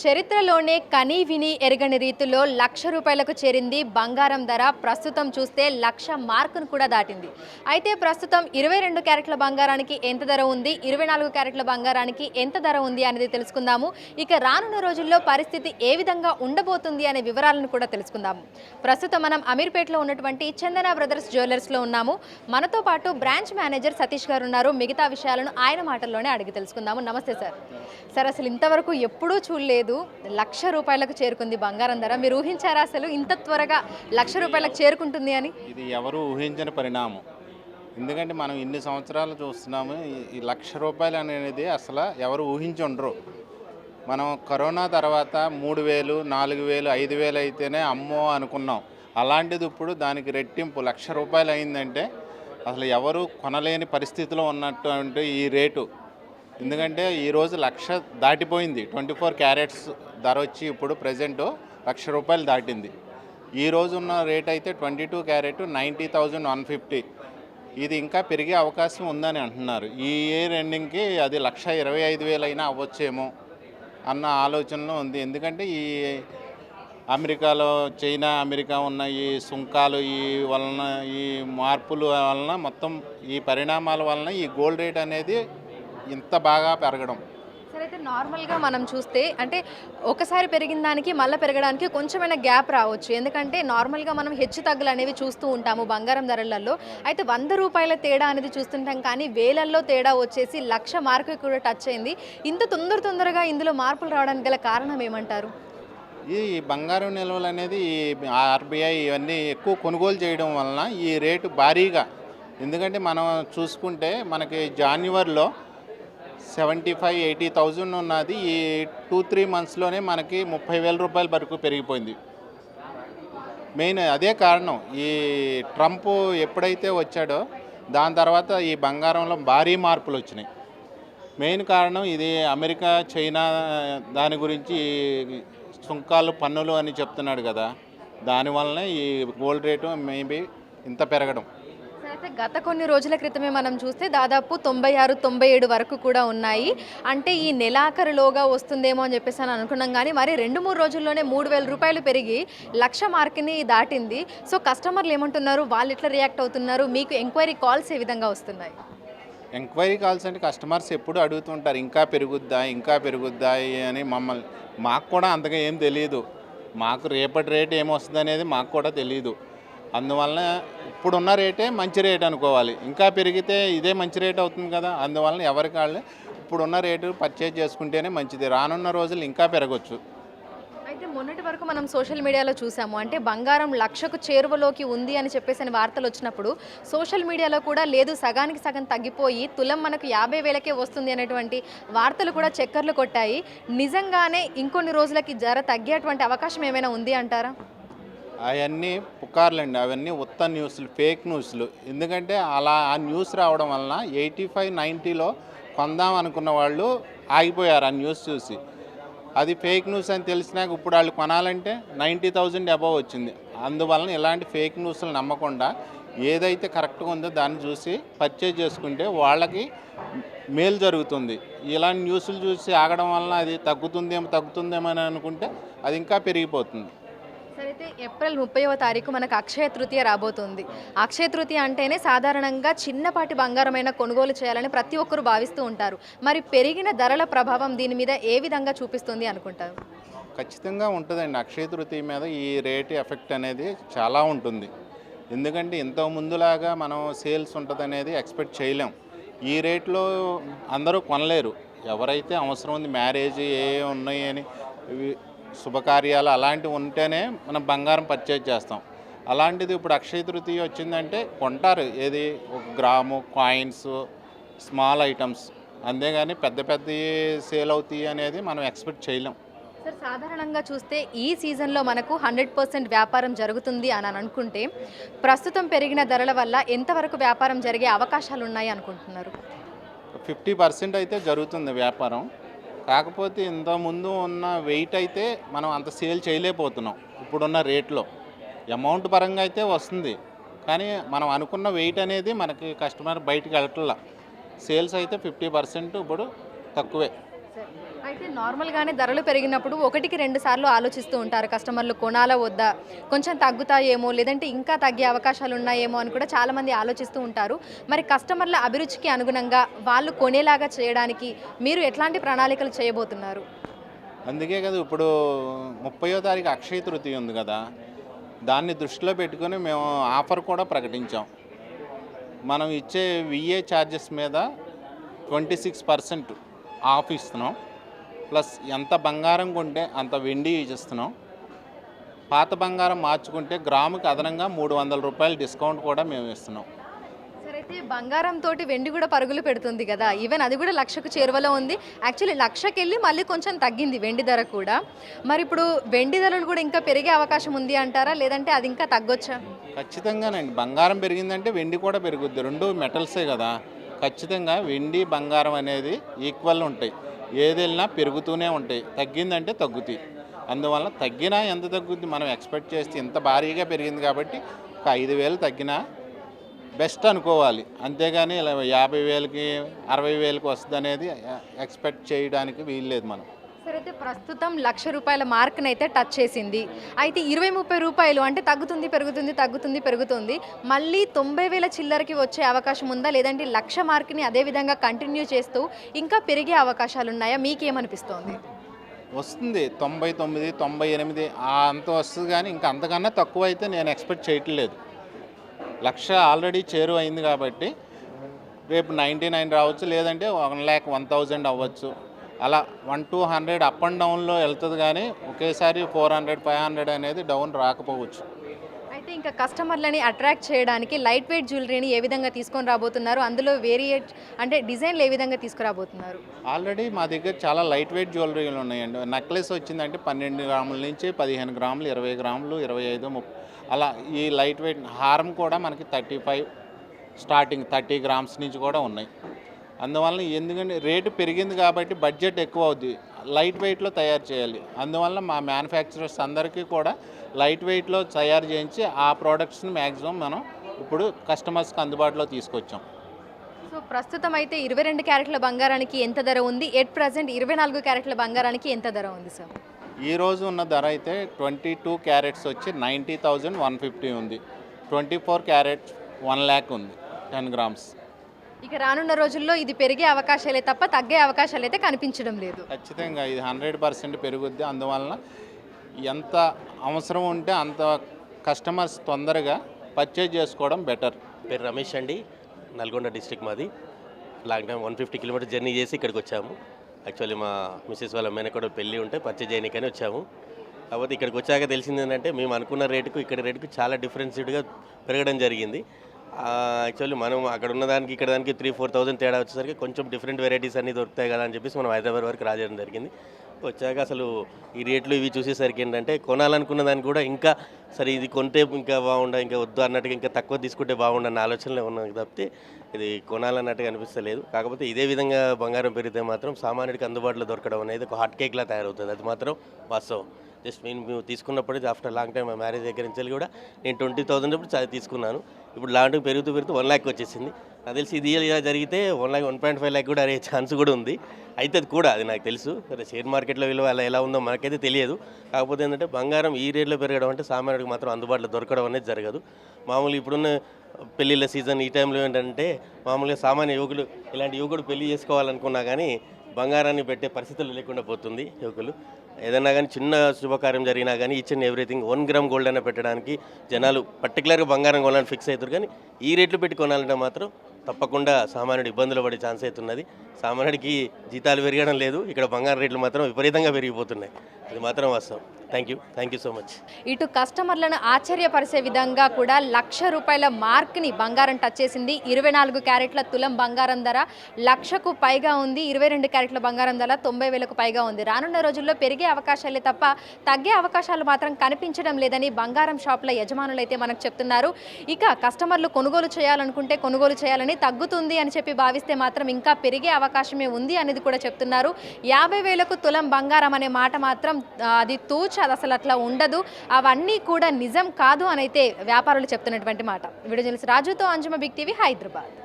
చరిత్రలోనే కనీ విని ఎరగని రీతిలో రూ. 1,00,000కు చేరింది బంగారం ధర. ప్రస్తుతం చూస్తే 1,00,000 మార్కును కూడా దాటింది. అయితే ప్రస్తుతం 22 క్యారెట్ల బంగారానికి ఎంత ధర ఉంది, 24 క్యారెట్ల బంగారానికి ఎంత ధర ఉంది అనేది తెలుసుకుందాము. ఇక రానున్న రోజుల్లో పరిస్థితి ఏ విధంగా ఉండబోతుంది అనే వివరాలను కూడా తెలుసుకుందాము. ప్రస్తుతం మనం అమీర్పేటలో ఉన్నటువంటి చందన బ్రదర్స్ జ్యువెలర్స్లో ఉన్నాము. మనతో పాటు బ్రాంచ్ మేనేజర్ సతీష్ గారు ఉన్నారు. మిగతా విషయాలను ఆయన మాటల్లోనే అడిగి తెలుసుకుందాము. నమస్తే సార్. సార్, అసలు ఇంతవరకు ఎప్పుడూ చూడలేదు, రూ. 1,00,000కు చేరుకుంది బంగారం ధర. మీరు ఊహించారా అసలు ఇంత త్వరగా రూ. 1,00,000కు చేరుకుంటుంది అని? ఇది ఎవరు ఊహించని పరిణామం. ఎందుకంటే మనం ఇన్ని సంవత్సరాలు చూస్తున్నాము. ఈ రూ. 1,00,000 అనేది అసలు ఎవరు ఊహించి ఉండరు. మనం కరోనా తర్వాత 3,000, 4,000, 5,000 అయితేనే అమ్మో అనుకున్నాం. అలాంటిది ఇప్పుడు దానికి రెట్టింపు రూ. 1,00,000 అయిందంటే అసలు ఎవరు కొనలేని పరిస్థితిలో ఉన్నటువంటి ఈ రేటు. ఎందుకంటే ఈరోజు 1,00,000 దాటిపోయింది. 24 క్యారెట్స్ ధర వచ్చి ఇప్పుడు ప్రజెంట్ రూ. 1,00,000 దాటింది. ఈరోజు ఉన్న రేట్ అయితే 22 క్యారెట్ 90,150. ఇది ఇంకా పెరిగే అవకాశం ఉందని అంటున్నారు. ఈ ఇయర్ ఎండింగ్కి అది 1,25,000 అయినా అవ్వచ్చేమో అన్న ఆలోచనలో ఉంది. ఎందుకంటే ఈ అమెరికాలో అమెరికా ఉన్న ఈ సుంకాలు ఈ వలన, ఈ మార్పుల వలన, మొత్తం ఈ పరిణామాల వలన ఈ గోల్డ్ రేట్ అనేది ఇంత బాగా పెరగడం. సరే, అయితే నార్మల్గా మనం చూస్తే అంటే ఒకసారి పెరిగిన దానికి మళ్ళీ పెరగడానికి కొంచెమైనా గ్యాప్ రావచ్చు. ఎందుకంటే నార్మల్గా మనం హెచ్చు తగ్గులు అనేవి చూస్తూ ఉంటాము బంగారం ధరలలో. అయితే రూ. 100 తేడా అనేది చూస్తుంటాం, కానీ వేలల్లో తేడా వచ్చేసి 1,00,000 మార్కు కూడా టచ్ అయింది. ఇంత తొందరగా ఇందులో మార్పులు రావడానికి గల కారణం ఏమంటారు? ఈ బంగారం నిల్వలు అనేది ఈ ఆర్బీఐ ఇవన్నీ ఎక్కువ కొనుగోలు చేయడం వలన ఈ రేటు భారీగా. ఎందుకంటే మనం చూసుకుంటే మనకి జాన్యువరిలో 75,000-80,000 ఉన్నది. ఈ 2-3 మంత్స్లోనే మనకి 30,000 రూపాయల వరకు పెరిగిపోయింది. మెయిన్ అదే కారణం. ఈ ట్రంప్ ఎప్పుడైతే వచ్చాడో దాని తర్వాత ఈ బంగారంలో భారీ మార్పులు వచ్చినాయి. మెయిన్ కారణం ఇది అమెరికా, చైనా దాని గురించి సుంకాలు, పన్నులు అని చెప్తున్నాడు కదా. దానివల్లనే ఈ గోల్డ్ రేటు మేబీ ఇంత పెరగడం. అయితే గత కొన్ని రోజుల క్రితమే మనం చూస్తే దాదాపు 96-97 వరకు కూడా ఉన్నాయి. అంటే ఈ నెలాఖరులోగా వస్తుందేమో అని చెప్పేసి అని అనుకున్నాం, కానీ మరి 2-3 రోజుల్లోనే 3,000 రూపాయలు పెరిగి 1,00,000 మార్క్ని దాటింది. సో కస్టమర్లు ఏమంటున్నారు, వాళ్ళు ఎట్లా రియాక్ట్ అవుతున్నారు, మీకు ఎంక్వైరీ కాల్స్ ఏ విధంగా వస్తున్నాయి? ఎంక్వైరీ కాల్స్ అంటే కస్టమర్స్ ఎప్పుడు అడుగుతుంటారు, ఇంకా పెరుగుద్దా అని. మాకు కూడా అంతగా ఏం తెలియదు. మాకు రేపటి రేట్ ఏమొస్తుంది అనేది మాకు కూడా తెలియదు. అందువలన ఇప్పుడున్న రేటే మంచి రేట్ అనుకోవాలి. ఇంకా పెరిగితే ఇదే మంచి రేట్ అవుతుంది కదా. అందువలన ఎవరికి వాళ్ళు ఇప్పుడున్న రేటు పర్చేజ్ చేసుకుంటేనే మంచిది. రానున్న రోజులు ఇంకా పెరగచ్చు. అయితే మొన్నటి వరకు మనం సోషల్ మీడియాలో చూసాము, అంటే బంగారం 1,00,000కు చేరువలోకి ఉంది అని చెప్పేసి అని వార్తలు వచ్చినప్పుడు సోషల్ మీడియాలో కూడా లేదు, సగానికి సగం తగ్గిపోయి తులం మనకు 50,000కే వస్తుంది అనేటువంటి వార్తలు కూడా చక్కర్లు కొట్టాయి. నిజంగానే ఇంకొన్ని రోజులకి ధర తగ్గేటువంటి అవకాశం ఏమైనా ఉంది అంటారా? అవన్నీ పుకార్లండి. అవన్నీ ఉత్త న్యూస్లు, ఫేక్ న్యూస్లు. ఎందుకంటే అలా ఆ న్యూస్ రావడం వలన 85-90లో కొందాం అనుకున్న వాళ్ళు ఆగిపోయారు ఆ న్యూస్ చూసి. అది ఫేక్ న్యూస్ అని తెలిసినాక ఇప్పుడు వాళ్ళు కొనాలంటే 90,000 అబవ్ వచ్చింది. అందువలన ఇలాంటి ఫేక్ న్యూస్లు నమ్మకుండా ఏదైతే కరెక్ట్గా ఉందో దాన్ని చూసి పర్చేజ్ చేసుకుంటే వాళ్ళకి మేలు జరుగుతుంది. ఇలాంటి న్యూస్లు చూసి ఆగడం వలన అది తగ్గుతుందేమో అని అనుకుంటే అది ఇంకా పెరిగిపోతుంది. సరే, అయితే ఏప్రిల్ 30వ తారీఖు మనకు అక్షయ తృతీయ రాబోతుంది. అక్షయ తృతీయ అంటేనే సాధారణంగా చిన్నపాటి బంగారమైన కొనుగోలు చేయాలని ప్రతి ఒక్కరూ భావిస్తూ ఉంటారు. మరి పెరిగిన ధరల ప్రభావం దీని మీద ఏ విధంగా చూపిస్తుంది అనుకుంటారు? ఖచ్చితంగా ఉంటుందండి. అక్షయ తృతీయ మీద ఈ రేటు ఎఫెక్ట్ అనేది చాలా ఉంటుంది. ఎందుకంటే ఇంతకు ముందులాగా మనం సేల్స్ ఉంటుంది అనేది ఎక్స్పెక్ట్ చేయలేం. ఈ రేట్లో అందరూ కొనలేరు. ఎవరైతే అవసరం ఉంది, మ్యారేజ్ ఏ ఉన్నాయి అని, శుభకార్యాలు అలాంటివి ఉంటేనే మనం బంగారం పర్చేజ్ చేస్తాం. అలాంటిది ఇప్పుడు అక్షయ తృతీయ వచ్చిందంటే కొంటారు. ఏది 1 గ్రాము, కాయిన్స్, స్మాల్ ఐటమ్స్. అంతేగాని పెద్ద సేల్ అవుతాయి అనేది మనం ఎక్స్పెక్ట్ చేయలేం. సార్, సాధారణంగా చూస్తే ఈ సీజన్లో మనకు 100% వ్యాపారం జరుగుతుంది అని అనుకుంటే ప్రస్తుతం పెరిగిన ధరల వల్ల ఎంతవరకు వ్యాపారం జరిగే అవకాశాలు ఉన్నాయి అనుకుంటున్నారు? 50% అయితే జరుగుతుంది వ్యాపారం. కాకపోతే ఇంతకుముందు ఉన్న వెయిట్ అయితే మనం అంత సేల్ చేయలేకపోతున్నాం. ఇప్పుడున్న రేట్లో అమౌంట్ పరంగా అయితే వస్తుంది, కానీ మనం అనుకున్న వెయిట్ అనేది మనకి కస్టమర్ బయటికి వెళ్ళట్లా. సేల్స్ అయితే 50% ఇప్పుడు తక్కువే. అయితే నార్మల్గానే ధరలు పెరిగినప్పుడు ఒకటికి రెండు సార్లు ఆలోచిస్తూ ఉంటారు కస్టమర్లు, కొనాలా వద్దా, కొంచెం తగ్గుతాయేమో లేదంటే ఇంకా తగ్గే అవకాశాలు ఉన్నాయేమో అని కూడా చాలామంది ఆలోచిస్తూ ఉంటారు. మరి కస్టమర్ల అభిరుచికి అనుగుణంగా వాళ్ళు కొనేలాగా చేయడానికి మీరు ఎట్లాంటి ప్రణాళికలు చేయబోతున్నారు? అందుకే కదా ఇప్పుడు 30వ తారీఖు అక్షయ తృతీయ ఉంది కదా, దాన్ని దృష్టిలో పెట్టుకొని మేము ఆఫర్ కూడా ప్రకటించాం. మనం ఇచ్చే విఏ ఛార్జెస్ మీద 26% ఆఫ్ ఇస్తున్నాం. ప్లస్ ఎంత బంగారం కొంటే అంత వెండి ఇస్తున్నాం. పాత బంగారం మార్చుకుంటే గ్రాముకి అదనంగా 300 రూపాయలు డిస్కౌంట్ కూడా మేము ఇస్తున్నాం. సరే, అయితే బంగారం తోటి వెండి కూడా పరుగులు పెడుతుంది కదా, ఈవెన్ అది కూడా లక్షకు చేరువలో ఉంది. యాక్చువల్లీ లక్షకి వెళ్ళి మళ్ళీ కొంచెం తగ్గింది వెండి ధర కూడా. మరి ఇప్పుడు వెండి ధరలు కూడా ఇంకా పెరిగే అవకాశం ఉంది అంటారా, లేదంటే అది ఇంకా తగ్గొచ్చా? ఖచ్చితంగానండి, బంగారం పెరిగిందంటే వెండి కూడా పెరుగుద్ది. రెండు మెటల్సే కదా, ఖచ్చితంగా వెండి బంగారం అనేది ఈక్వల్ ఉంటాయి. ఏది వెళ్ళినా పెరుగుతూనే ఉంటాయి, తగ్గిందంటే తగ్గుతాయి. అందువల్ల తగ్గినా ఎంత తగ్గుద్ది మనం ఎక్స్పెక్ట్ చేస్తే ఇంత భారీగా పెరిగింది కాబట్టి ఒక 5,000 తగ్గినా బెస్ట్ అనుకోవాలి. అంతేగాని ఇలా 50,000కి 60,000కి వస్తుంది అనేది ఎక్స్పెక్ట్ చేయడానికి వీల్లేదు మనం. సరే, అయితే ప్రస్తుతం ₹1,00,000 మార్క్ని అయితే టచ్ చేసింది. అయితే 20-30 రూపాయలు అంటే తగ్గుతుంది పెరుగుతుంది తగ్గుతుంది పెరుగుతుంది, మళ్ళీ 90,000 చిల్లరకి వచ్చే అవకాశం ఉందా, లేదంటే 1,00,000 మార్క్ని అదే విధంగా కంటిన్యూ చేస్తూ ఇంకా పెరిగే అవకాశాలు ఉన్నాయా? మీకేమనిపిస్తోంది? వస్తుంది 99, 98 అంత వస్తుంది, కానీ ఇంకా అంతకన్నా తక్కువ అయితే నేను ఎక్స్పెక్ట్ చేయట్లేదు. 1,00,000 ఆల్రెడీ చేరువ అయింది కాబట్టి రేపు 99 రావచ్చు, లేదంటే 1,01,000 అవ్వచ్చు. అలా 1-200 అప్ అండ్ డౌన్లో వెళ్తుంది, కానీ ఒకేసారి 400, 500 అనేది డౌన్ రాకపోవచ్చు. అయితే ఇంకా కస్టమర్లని అట్రాక్ట్ చేయడానికి లైట్ వెయిట్ జ్యువెలరీని ఏ విధంగా తీసుకొని రాబోతున్నారు, అందులో వేరియేట్ అంటే డిజైన్లు ఏ విధంగా తీసుకురాబోతున్నారు? ఆల్రెడీ మా దగ్గర చాలా లైట్ వెయిట్ జ్యువెలరీలు ఉన్నాయండి. నెక్లెస్ వచ్చిందంటే 12 గ్రాముల నుంచి 15 గ్రాములు, 20 గ్రాములు, 25, 30 అలా. ఈ లైట్ వెయిట్ హారం కూడా మనకి 35 స్టార్టింగ్ 30 గ్రామ్స్ నుంచి కూడా ఉన్నాయి. అందువల్ల ఎందుకంటే రేటు పెరిగింది కాబట్టి బడ్జెట్ ఎక్కువ అవుద్ది, లైట్ వెయిట్లో తయారు చేయాలి. అందువల్ల మా మ్యానుఫ్యాక్చరర్స్ అందరికీ కూడా లైట్ వెయిట్లో తయారు చేయించి ఆ ప్రోడక్ట్స్ని మ్యాక్సిమం మనం ఇప్పుడు కస్టమర్స్కి అందుబాటులో తీసుకొచ్చాం. సో ప్రస్తుతం అయితే 22 క్యారెట్ల బంగారానికి ఎంత ధర ఉంది, ఎట్ ప్రజెంట్ 24 క్యారెట్ల బంగారానికి ఎంత ధర ఉంది సార్? ఈరోజు ఉన్న ధర అయితే 22 క్యారెట్స్ వచ్చి 90,150 ఉంది. 24 క్యారెట్ 1,00,000 ఉంది 10 గ్రామ్స్. ఇక రానున్న రోజుల్లో ఇది పెరిగే అవకాశాలే తప్ప తగ్గే అవకాశాలు అయితే కనిపించడం లేదు. ఖచ్చితంగా ఇది 100% పెరుగుద్ది. అందువలన ఎంత అవసరం ఉంటే అంత కస్టమర్స్ తొందరగా పర్చేజ్ చేసుకోవడం బెటర్. పేరు రమేష్ అండి, నల్గొండ డిస్ట్రిక్ట్ మాది. లాంగ్ టైం 150 కిలోమీటర్ జర్నీ చేసి ఇక్కడికి వచ్చాము. యాక్చువల్లీ మా మిస్సెస్ వాళ్ళ మేనకోడ పెళ్ళి ఉంటే పర్చేజ్ చేయడానికని వచ్చాము. కాకపోతే ఇక్కడికి వచ్చాక తెలిసింది ఏంటంటే మేము అనుకున్న రేటుకు ఇక్కడ రేటుకు చాలా డిఫరెన్స్డ్గా పెరగడం జరిగింది. యాక్చువల్లీ మనం అక్కడ ఉన్న దానికి ఇక్కడ దానికి 3-4,000 తేడా వచ్చేసరికి కొంచెం డిఫరెంట్ వెరైటీస్ అన్నీ దొరుకుతాయి కదా అని చెప్పేసి మనం హైదరాబాద్ వరకు రాజడం జరిగింది. వచ్చాక అసలు ఈ రేట్లు ఇవి చూసేసరికి ఏంటంటే కొనాలనుకున్న దానికి కూడా ఇంకా సరే ఇది కొంటే ఇంకా బాగుండా, ఇంకా వద్దు అన్నట్టుగా ఇంకా తక్కువ తీసుకుంటే బాగుండన్న ఆలోచనలే ఉన్నాం తప్పితే ఇది కొనాలన్నట్టుగా అనిపిస్తలేదు. కాకపోతే ఇదే విధంగా బంగారం పెరిగితే మాత్రం సామాన్యుడికి అందుబాటులో దొరకడం అనేది ఒక హాట్ కేక్లా తయారవుతుంది, అది మాత్రం వాస్తవం. జస్ట్ మేము తీసుకున్నప్పుడు ఆఫ్టర్ లాంగ్ టైం మా మ్యారేజ్ దగ్గర నుంచి కూడా నేను 20,000 అప్పుడు తీసుకున్నాను. ఇప్పుడు లాంగ్ పెరుగుతూ 1,00,000 వచ్చేసింది. నాకు తెలిసి ఇది ఇలా జరిగితే 1,05 lakh కూడా అయ్యే ఛాన్స్ కూడా ఉంది. అవుతుంది కూడా, అది నాకు తెలుసు. సరే, షేర్ మార్కెట్లో విలువ అలా ఎలా ఉందో మనకైతే తెలియదు. కాకపోతే ఏంటంటే బంగారం ఈ రేట్లో పెరగడం అంటే సామాన్యుడికి మాత్రం అందుబాటులో దొరకడం అనేది జరగదు. మామూలు ఇప్పుడున్న పెళ్ళిళ్ళ సీజన్ ఈ టైంలో ఏంటంటే మామూలుగా సామాన్య యువకులు ఇలాంటి యువకుడు పెళ్లి చేసుకోవాలనుకున్నా కానీ బంగారాన్ని పెట్టే పరిస్థితులు లేకుండా పోతుంది. యువకులు ఏదైనా కానీ చిన్న శుభకార్యం జరిగినా కానీ each and everything 1 gram gold అయినా పెట్టడానికి జనాలు పర్టికులర్గా బంగారం కొనాలని ఫిక్స్ అవుతారు. కానీ ఈ రేట్లు పెట్టి కొనాలంటే మాత్రం తప్పకుండా సామాన్యుడు ఇబ్బందులు పడే ఛాన్స్ అవుతున్నది. సామాన్యుడికి జీతాలు పెరగడం లేదు, ఇక్కడ బంగారం రేట్లు మాత్రం విపరీతంగా పెరిగిపోతున్నాయి, అది మాత్రం వాస్తవం. Thank you so much. ఇటు కస్టమర్లను ఆశ్చర్యపరిచే విధంగా కూడా ₹1,00,000 మార్క్ని బంగారం టచ్ చేసింది. 24 క్యారెట్ల తులం బంగారం ధర 1,00,000కు పైగా ఉంది. 22 క్యారెట్ల బంగారం ధర 90,000కు పైగా ఉంది. రానున్న రోజుల్లో పెరిగే అవకాశాలే తప్ప తగ్గే అవకాశాలు మాత్రం కనిపించడం లేదని బంగారం షాపుల యజమానులు అయితే మనకు చెప్తున్నారు. ఇక కస్టమర్లు కొనుగోలు చేయాలనుకుంటే కొనుగోలు చేయాలని, తగ్గుతుంది అని చెప్పి భావిస్తే మాత్రం ఇంకా పెరిగే అవకాశమే ఉంది అనేది కూడా చెప్తున్నారు. 50,000కు తులం బంగారం అనే మాట మాత్రం అది అది అసలు అట్లా ఉండదు, అవన్నీ కూడా నిజం కాదు అని అయితే వ్యాపారులు చెప్తున్నటువంటి మాట. వీడియో జర్నలిస్ట్ రాజుతో అంజుమ, బిగ్ టీవీ, హైదరాబాద్.